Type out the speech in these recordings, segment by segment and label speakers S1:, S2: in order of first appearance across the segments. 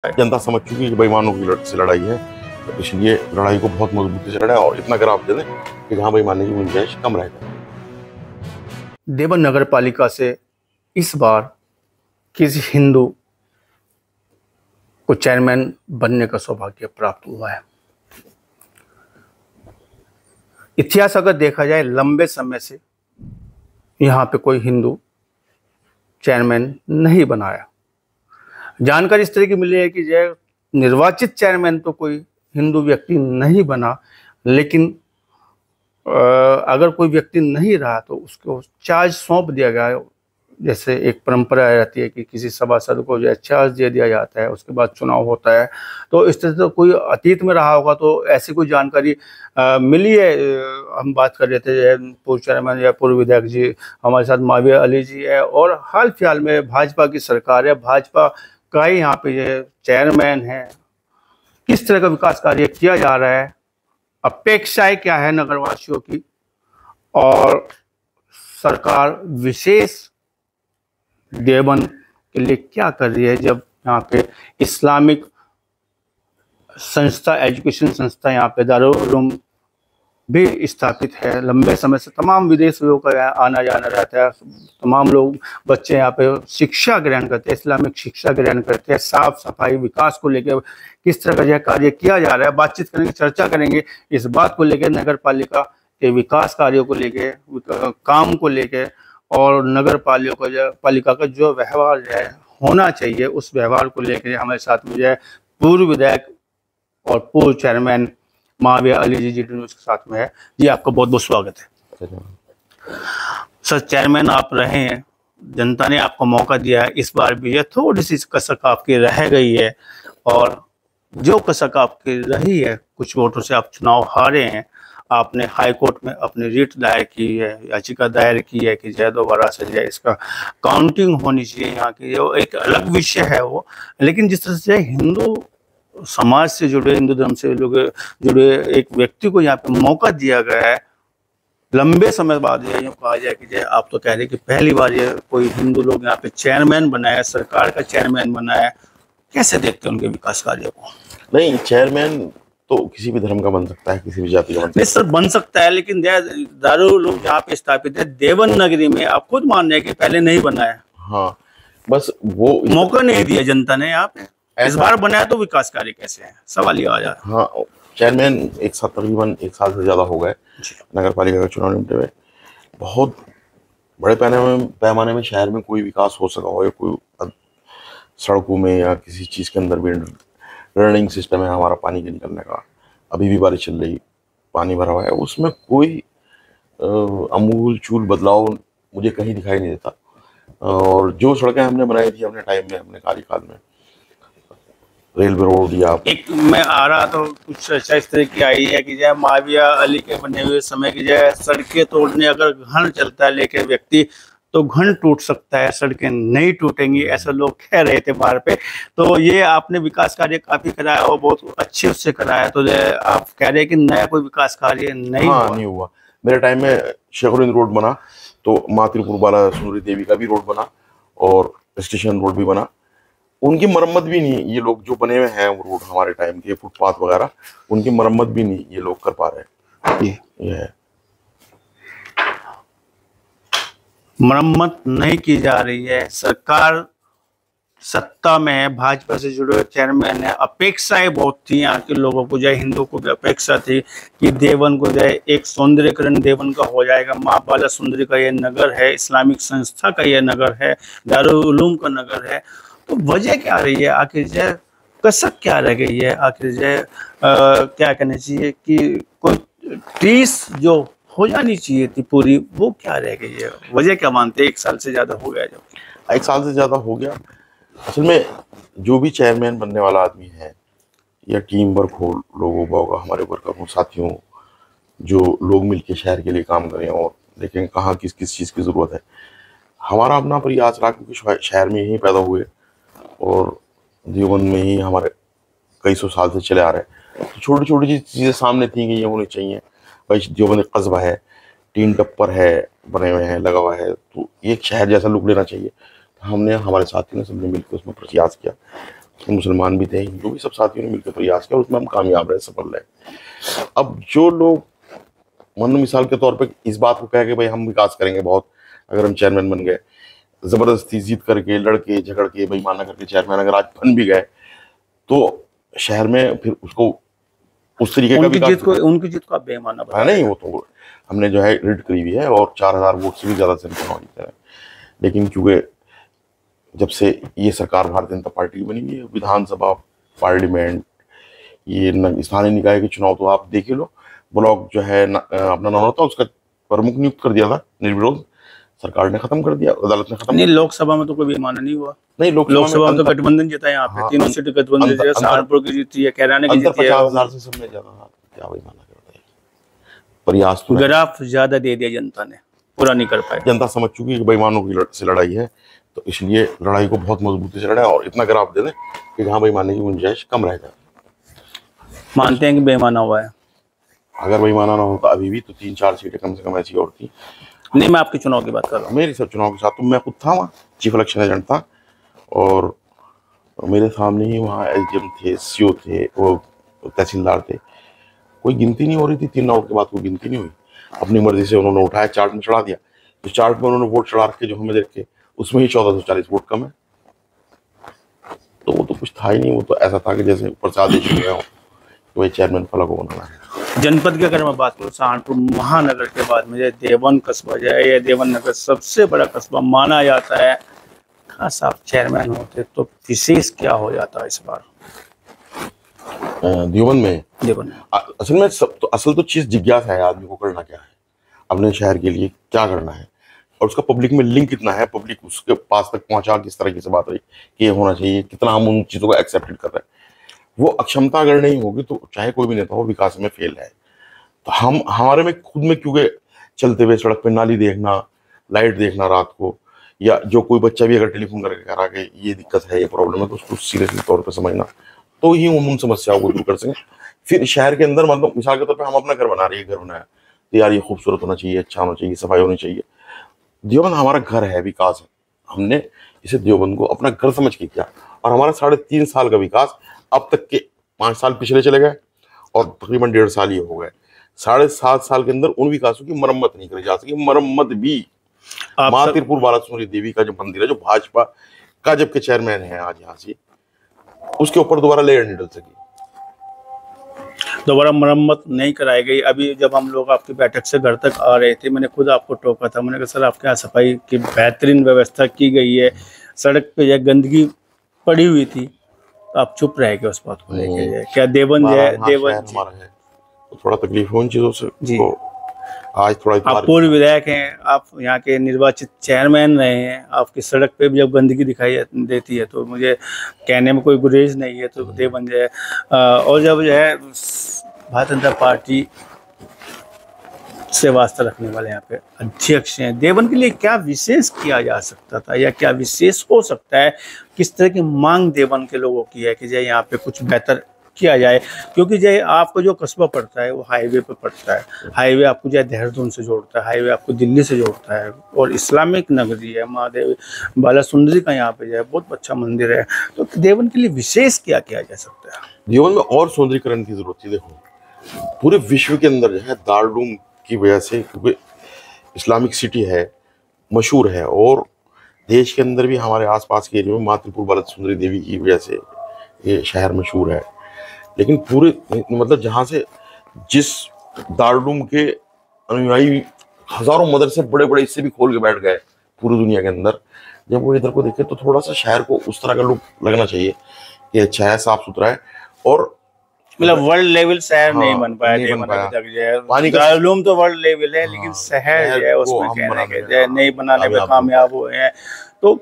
S1: जनता समझ चुकी है कि बेईमानों की से लड़ाई है, तो इसलिए लड़ाई को बहुत मजबूती से लड़े और इतना ग्राफ दे दें कि जहाँ बेईमानी की गुंजाइश कम रह जाए।
S2: देवन नगर पालिका से इस बार किसी हिंदू को चेयरमैन बनने का सौभाग्य प्राप्त हुआ है। इतिहास अगर देखा जाए, लंबे समय से यहाँ पे कोई हिंदू चेयरमैन नहीं बनाया। जानकारी इस तरह की मिली है कि जो निर्वाचित चेयरमैन तो कोई हिंदू व्यक्ति नहीं बना, लेकिन अगर कोई व्यक्ति नहीं रहा तो उसको चार्ज सौंप दिया गया। जैसे एक परंपरा रहती है कि किसी सभासद को जो है चार्ज दे दिया जाता है, उसके बाद चुनाव होता है। तो इस तरह से कोई अतीत में रहा होगा तो ऐसी कोई जानकारी मिली है। हम बात कर रहे थे पूर्व चेयरमैन या पूर्व विधायक जी हमारे साथ माविया अली जी है, और हाल फिलहाल में भाजपा की सरकार है, भाजपा का ही यहाँ पे ये चेयरमैन है। किस तरह का विकास कार्य किया जा रहा है, अपेक्षाएं क्या है नगरवासियों की, और सरकार विशेष देवन के लिए क्या कर रही है, जब यहाँ पे इस्लामिक संस्था, एजुकेशन संस्था यहाँ पे दारुल उलूम भी स्थापित है। लंबे समय से तमाम विदेशियों का आना जाना रहता है, तमाम लोग बच्चे यहाँ पे शिक्षा ग्रहण करते हैं, इस्लामिक शिक्षा ग्रहण करते हैं। साफ सफाई विकास को लेकर किस तरह का यह कार्य किया जा रहा है, बातचीत करेंगे, चर्चा करेंगे इस बात को लेकर, नगर पालिका के विकास कार्यों को लेकर, काम को लेकर, और नगर पालिका का जो व्यवहार है होना चाहिए उस व्यवहार को लेकर हमारे साथ में जो है पूर्व विधायक और पूर्व चेयरमैन माविया अली जी जी न्यूज़ के साथ में है। जी, आपका बहुत बहुत स्वागत है। सर, चेयरमैन आप रहे हैं, जनता ने आपको मौका दिया है, इस बार भी ये थोड़ी सी कसक आपकी रह गई है, और जो कसक आपकी रही है, कुछ वोटों से आप चुनाव हारे हैं। आपने हाई कोर्ट में अपनी रिट दायर की है, याचिका दायर की है कि जय दोबारा से जय इसका काउंटिंग होनी चाहिए यहाँ की, वो एक अलग विषय है वो। लेकिन जिस तरह से हिंदू समाज से जुड़े, हिंदू धर्म से लोग जुड़े एक व्यक्ति को यहाँ पे मौका दिया गया है, लंबे समय बाद ये कहा जाए कि जय आप तो कह रहे कि पहली बार ये कोई हिंदू लोग यहाँ पे चेयरमैन बनाया, सरकार का चेयरमैन बनाया, कैसे देखते हैं उनके विकास कार्यों को?
S1: नहीं, चेयरमैन तो किसी भी धर्म का बन सकता है, किसी भी जाति का
S2: नहीं सर, बन सकता है, लेकिन दारुल उलूम जहाँ पे स्थापित है देवन नगरी में, आप खुद मान रहे हैं कि पहले नहीं बनाया।
S1: हाँ, बस वो
S2: मौका नहीं दिया जनता ने, यहाँ पे इस बार बनाया तो विकास कार्य कैसे है, सवाल ये आ जाता है।
S1: हाँ, चेयरमैन एक साथ तकरीबन 1 साल से ज्यादा हो गए नगर पालिका का चुनाव निपटे हुए। बहुत बड़े पैमाने में शहर में कोई विकास हो सका हो, या कोई सड़कों में या किसी चीज के अंदर भी ड्रेनिंग सिस्टम है हमारा पानी के निकलने का, अभी भी बारिश चल रही, पानी भरा हुआ है, उसमें कोई अमूल चूल बदलाव मुझे कहीं दिखाई नहीं देता। और जो सड़कें हमने बनाई थी अपने टाइम में, अपने कार्यकाल में, रेलवे रोड या
S2: एक मैं आ रहा तो कुछ चर्चा इस तरह की आई है कि जय माविया अली के बने हुए समय की जय सड़कें तोड़ने अगर घन चलता है लेके व्यक्ति तो घन टूट सकता है, सड़कें नहीं टूटेंगी, ऐसा लोग कह रहे थे बाहर पे। तो ये आपने विकास कार्य काफी कराया और बहुत अच्छे उससे कराया, तो आप कह रहे हैं कि नया कोई विकास कार्य नहीं
S1: हुआ। मेरे टाइम में शेखुरिंद रोड बना, तो माँ त्रिपुर बाला सुंदरी देवी का भी रोड बना और स्टेशन रोड भी बना। उनकी मरम्मत भी नहीं, ये लोग जो बने हुए हैं वो रोड हमारे टाइम के फुटपाथ वगैरह, उनकी मरम्मत भी नहीं ये लोग कर पा रहे हैं। ये है,
S2: मरम्मत नहीं की जा रही है। सरकार सत्ता में है, भाजपा से जुड़े चेयरमैन है, अपेक्षाएं बहुत थी यहाँ के लोगों को, जय हिंदू को भी अपेक्षा थी कि देवन को जय एक सौंदर्यकरण देवन का हो जाएगा। माँ बाला सुंदरी का ये नगर है, इस्लामिक संस्था का ये नगर है, दारुल उलूम का नगर है। तो वजह क्या रही है, आखिर जय कसक क्या रह गई है, आखिर जय क्या कहना चाहिए कि कोई टीस जो हो जानी चाहिए थी पूरी, वो क्या रह गई है, वजह क्या मानते हैं? 1 साल से ज्यादा हो गया, जब
S1: 1 साल से ज्यादा हो गया। असल में जो भी चेयरमैन बनने वाला आदमी है, या टीम वर्क हो लोगों का होगा, हमारे वर्कर हो, साथियों, जो लोग मिलके शहर के लिए काम करें और देखें कहाँ किस किस चीज़ की ज़रूरत है। हमारा अपना प्रयास रहा, क्योंकि शहर में ही पैदा हुए और जीवन में ही हमारे कई सौ साल से चले आ रहे हैं, तो छोटी छोटी चीज़ें सामने थी कि ये होनी चाहिए। भाई देवबंद कस्बा है, 3 टप्पर है बने हुए हैं, लगा हुआ है, तो ये शहर जैसा लुक लेना चाहिए। तो हमने, हमारे साथियों ने सबने मिलकर उसमें प्रयास किया। मुसलमान भी थे, हिंदू भी, सब साथियों ने मिलकर प्रयास किया और उसमें हम कामयाब रहे, सफल रहे। अब जो लोग मन मिसाल के तौर पे इस बात को कह के भाई हम विकास करेंगे बहुत, अगर हम चेयरमैन बन गए, जबरदस्ती जीत करके, लड़के झगड़ के, बेईमाना करके चेयरमैन अगर आज बन भी गए, तो शहर में फिर उसको उस तरीके का
S2: उनकी जीत को आप बेईमाना बता
S1: नहीं, वो तो हमने जो है रीड करी हुई है और 4000 वोट से भी ज्यादा से चुनाव जीते हैं। लेकिन क्योंकि जब से ये सरकार भारतीय जनता पार्टी की बनी हुई है, विधानसभा, पार्लियामेंट, ये स्थानीय निकाय के चुनाव तो आप देख ही लो, ब्लॉक जो है अपना नाम था उसका प्रमुख नियुक्त कर दिया था निर्विरोध, सरकार ने खत्म कर दिया, अदालत ने खत्म।
S2: नहीं, लोकसभा में तो कोई बेईमानी नहीं हुआ।
S1: नहीं,
S2: लोकसभा में तो गठबंधन जीता है यहाँ पे। तीनों सीट गठबंधन जीता है, सहारनपुर की जीती है, कैराना की जीती है।
S1: 50,000 से सबने ज्यादा क्या बेईमाना करता है, प्रयास तो
S2: ग्राफ ज्यादा दे दिया जनता ने, पूरा नहीं कर पाए।
S1: जनता समझ चुकी है कि बेईमानों की से लड़ाई है, तो इसलिए लड़ाई को बहुत मजबूती से लड़े और इतना ग्राफ दे दें कि जहाँ बेईमानी की गुंजाइश कम रह जाए।
S2: मानते हैं कि बेईमाना हुआ है?
S1: अगर बेईमाना ना होता अभी भी तो 3-4 सीटें कम से कम ऐसी और थी।
S2: नहीं, मैं आपके चुनाव की बात कर रहा हूँ।
S1: मेरी सब चुनाव के साथ तो मैं खुद था वहाँ, चीफ इलेक्शन एजेंट था, और मेरे सामने ही वहाँ एसडीएम थे, सीओ थे, वो तहसीलदार थे, कोई गिनती नहीं हो रही थी। 3 राउंड के बाद कोई गिनती नहीं हुई, अपनी मर्जी से उन्होंने उठाया, चार्ट में चढ़ा दिया, तो चार्ट में उन्होंने वोट चढ़ा के जो हमें देख के उसमें ही 1440 वोट कम है। तो वो तो कुछ था ही नहीं, वो तो ऐसा था कि जैसे ऊपर से आदेश हो गया हो तो वही चेयरमैन फला को बनाना है।
S2: जनपद की अगर मैं बात करूँ, सहारनपुर महानगर के बाद में देवन कस्बा जाए या देवन नगर सबसे बड़ा कस्बा माना जाता है। खास आप चेयरमैन होते तो विशेष क्या हो जाता इस बार
S1: देवन में?
S2: देवन
S1: असल में असल तो चीज जिज्ञासा है, आदमी को करना क्या है, अपने शहर के लिए क्या करना है, और उसका पब्लिक में लिंक कितना है, पब्लिक उसके पास तक पहुंचा किस तरीके से बात रही कि ये होना चाहिए, कितना हम उन चीज़ों को एक्सेप्टेड कर रहे हैं। वो अक्षमता अगर नहीं होगी तो चाहे कोई भी नेता हो, विकास में फेल है। तो हम हमारे में खुद में क्योंकि चलते हुए सड़क पे नाली देखना, लाइट देखना रात को, या जो कोई बच्चा भी अगर टेलीफोन करके कह रहा कि ये दिक्कत है, ये प्रॉब्लम है, तो उसको सीरियसली तौर पर समझना, तो ही हम उन समस्याओं को दूर कर सकें। फिर शहर के अंदर मतलब मिसाल के तौर पर हम अपना घर बना रहे हैं, घर बनाया तो यार ये खूबसूरत होना चाहिए, अच्छा होना चाहिए, सफाई होनी चाहिए। देवबंद हमारा घर है, विकास है, हमने इसे देवबंद को अपना घर समझ के किया, और हमारा 3.5 साल का विकास अब तक के 5 साल पिछले चले गए और तकरीबन 1.5 साल ये हो गए। 7.5 साल के अंदर उन विकासों की मरम्मत नहीं करी जा सकी। मरम्मत भी माँ त्रिपुर बाला सुंदरी देवी का जो मंदिर है, जो भाजपा का जबकि चेयरमैन है आज यहाँ से, उसके ऊपर दोबारा लेयर नहीं डल सकी,
S2: दोबारा मरम्मत नहीं कराई गई। अभी जब हम लोग आपकी बैठक से घर तक आ रहे थे, मैंने खुद आपको टोका था, मैंने कहा सर आपके यहाँ सफाई की बेहतरीन व्यवस्था की गई है, सड़क पे यह गंदगी पड़ी हुई थी, तो आप चुप रह गए उस बात को लेके। क्या देवन
S1: हमारा है तो थोड़ा तकलीफ हो उन चीजों से जी। तो आज थोड़ा
S2: आप पूर्व विधायक हैं, आप यहाँ के निर्वाचित चेयरमैन रहे हैं, आपकी सड़क पे भी जब गंदगी दिखाई देती है तो मुझे कहने में कोई गुरेज नहीं है, तो देवन जो है और जब जो है भारतीय जनता पार्टी से वास्ता रखने वाले यहाँ पे अध्यक्ष हैं, देवन के लिए क्या विशेष किया जा सकता था या क्या विशेष हो सकता है? किस तरह की मांग देवन के लोगों की है कि जो यहाँ पे कुछ बेहतर किया जाए? क्योंकि जो आपको जो कस्बा पड़ता है वो हाईवे पे पड़ता है, हाईवे आपको जो देहरादून से जोड़ता है, हाईवे आपको दिल्ली से जोड़ता है, और इस्लामिक नगरी है, महादेव बाला सुंदरी का यहाँ पे जो है बहुत अच्छा मंदिर है। तो देवन के लिए विशेष क्या किया जा सकता है?
S1: देवन में और सौंदर्यीकरण की जरूरत है। देखो पूरे विश्व के अंदर जो है दारुल की वजह से, क्योंकि इस्लामिक सिटी है, मशहूर है, और देश के अंदर भी हमारे आसपास के एरिया में माँ त्रिपुर बाला सुंदरी देवी की वजह से ये शहर मशहूर है। लेकिन पूरे मतलब जहाँ से जिस दारुल के अनुयायी हजारों मदरसे बड़े बड़े इससे भी खोल के बैठ गए पूरी दुनिया के अंदर, जब वो इधर को देखे तो थोड़ा सा शहर को उस तरह का लुक लगना चाहिए कि अच्छा है, साफ सुथरा है, और
S2: मतलब वर्ल्ड लेवल शहर नहीं बन पाया। पानी का तो वर्ल्ड लेवल है, लेकिन शहर जो है उसमें नहीं बनाने में कामयाब हुए हैं। तो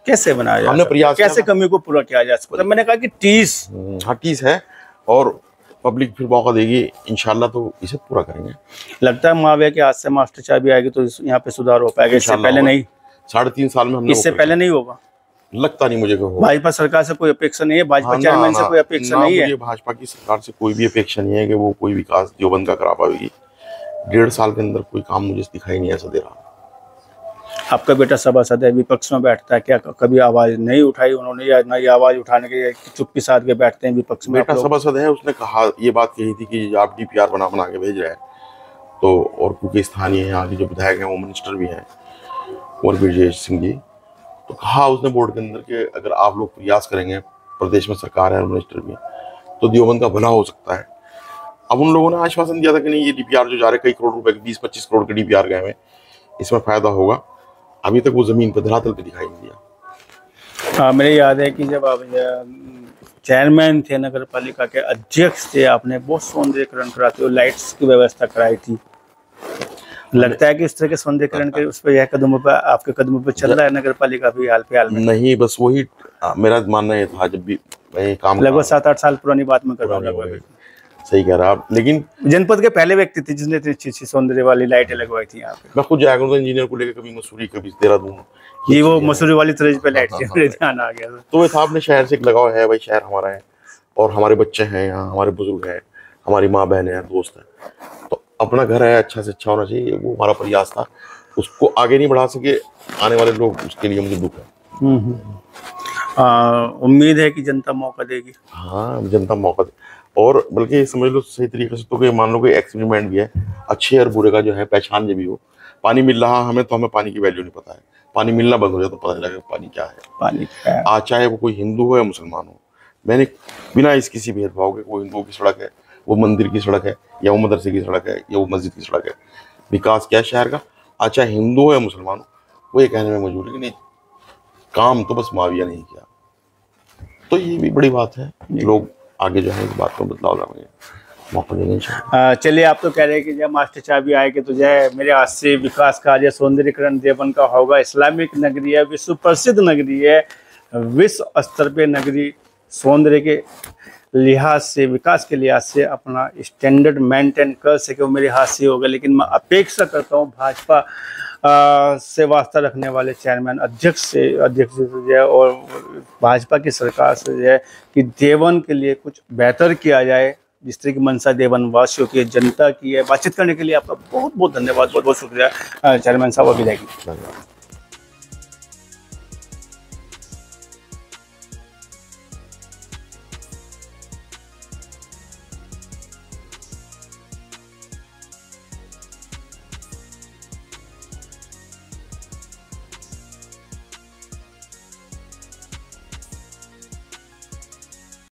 S2: कैसे बनाया जाए, हमने प्रयास कैसे कमी को पूरा किया जा सकता है? मैंने कहा कि
S1: टीस है और पब्लिक फिर मौका देगी इंशाल्लाह, तो इसे पूरा करेंगे।
S2: लगता है मावे के हाथ से मास्टर चाबी आएगी तो यहाँ पे सुधार हो पाएगा, इससे पहले नहीं।
S1: 3.5 साल में हमने
S2: इससे पहले नहीं होगा,
S1: लगता नहीं मुझे कि होगा।
S2: भाजपा सरकार से कोई अपेक्षा नहीं है, भाजपा चेयरमैन से कोई अपेक्षा नहीं है,
S1: भाजपा की सरकार से कोई भी अपेक्षा नहीं है कि वो कोई विकास देवबंद का करा पाएगी। 1.5 साल के अंदर कोई काम मुझे दिखाई नहीं ऐसा दे रहा।
S2: आपका बेटा सभासद है, विपक्ष में बैठता है, क्या कभी आवाज नहीं उठाई उन्होंने, या ना ये आवाज उठाने के चुप्पी साध के बैठते हैं विपक्ष में?
S1: बेटा सभासद है, उसने कहा, ये बात कही थी कि आप DPR बना के भेज रहे हैं, तो और क्योंकि स्थानीय यहाँ के जो विधायक हैं वो मिनिस्टर भी हैं और ब्रजेश सिंह जी, तो कहा उसने बोर्ड के अंदर कि अगर आप लोग प्रयास करेंगे, प्रदेश में सरकार है और मिनिस्टर भी है, तो देवबंद का भला हो सकता है। अब उन लोगों ने आश्वासन दिया था कि नहीं, ये DPR जो जा रहे कई करोड़ रुपए, 20-25 करोड़ के DPR गए हुए, इसमें फायदा होगा। अभी तक वो जमीन पर धरातल पे दिखाई नहीं दिया।
S2: हाँ, मेरे याद है कि जब आप चेयरमैन थे, नगर पालिका के अध्यक्ष थे, आपने बहुत सौंदर्यकरण कराते हुए लाइट्स की व्यवस्था कराई थी। लगता है कि इस तरह के सौंदर्यकरण के उस पर यह कदमों पर, आपके कदमों पर चल रहा है नगर पालिका भी हाल फिलहाल में?
S1: नहीं, बस वही मेरा मानना ये था, जब भी मैं काम
S2: लगभग 7-8 साल पुरानी बात में कर रहा हूँ।
S1: सही कह रहा आप, लेकिन
S2: जनपद के पहले व्यक्ति थे जिसने इतनी अच्छी सौंदर्य वाली लाइटें लगवाई थी यहाँ पे।
S1: मैं खुद जाया करूँ इंजीनियर को लेकर, कभी मसूरी, कभी देहरादून,
S2: ये वो मसूरी वाली तर्ज पे लाइट मेरे ध्यान आ गया।
S1: तो ये था, अपने शहर से एक लगाव है भाई, शहर हमारा है और हमारे बच्चे हैं यहाँ, हमारे बुजुर्ग हैं, हमारी माँ बहन है, दोस्त है, तो अपना घर है, अच्छा से अच्छा होना चाहिए, वो हमारा प्रयास था। उसको आगे नहीं बढ़ा सके आने वाले लोग, उसके लिए मुझे दुख है।
S2: उम्मीद है कि जनता मौका देगी।
S1: हाँ, जनता मौका दे, और बल्कि समझ लो सही तरीके से, तो मान लो कोई एक्सपेरिमेंट भी है, अच्छे और बुरे का जो है पहचान जब भी हो। पानी मिल रहा हमें, तो हमें पानी की वैल्यू नहीं पता है, पानी मिलना बंद हो जाए तो पता लगेगा पानी क्या है।
S2: पानी क्या है,
S1: आज चाहे वो कोई हिंदू हो या मुसलमान हो, मैंने बिना इस किसी भेदभाव के, वो हिंदुओं की सड़क है, वो मंदिर की सड़क है, या वो मदरसे की सड़क है, या वो मस्जिद की सड़क है, विकास क्या है शहर का, आज चाहे हिंदू हो या मुसलमान हो, वो ये कहने में मजबूर है कि नहीं, काम तो बस माविया नहीं किया। तो ये भी बड़ी बात है, लोग आगे जो है इस बात में बदलाव लाएंगे, मौका देना चाहिए।
S2: चलिए, आप तो कह रहे हैं कि जब मास्टर चाबी आएगी तो जय मेरे हाथ से विकास कार्य सौंदर्यकरण देवबंद का होगा। इस्लामिक नगरी है, विश्व प्रसिद्ध नगरी है, विश्व स्तर पे नगरी, सौंदर्य के लिहाज से, विकास के लिहाज से अपना स्टैंडर्ड मेंटेन कर सके, वो मेरे हाथ से होगा। लेकिन मैं अपेक्षा करता हूँ भाजपा से वास्ता रखने वाले चेयरमैन, अध्यक्ष से जो है, और भाजपा की सरकार से जो है, कि देवबंद के लिए कुछ बेहतर किया जाए, जिस तरह की मंशा देवबंद वासियों की, जनता की है। बातचीत करने के लिए आपका बहुत बहुत धन्यवाद, बहुत बहुत शुक्रिया चेयरमैन साहब, विदाई की।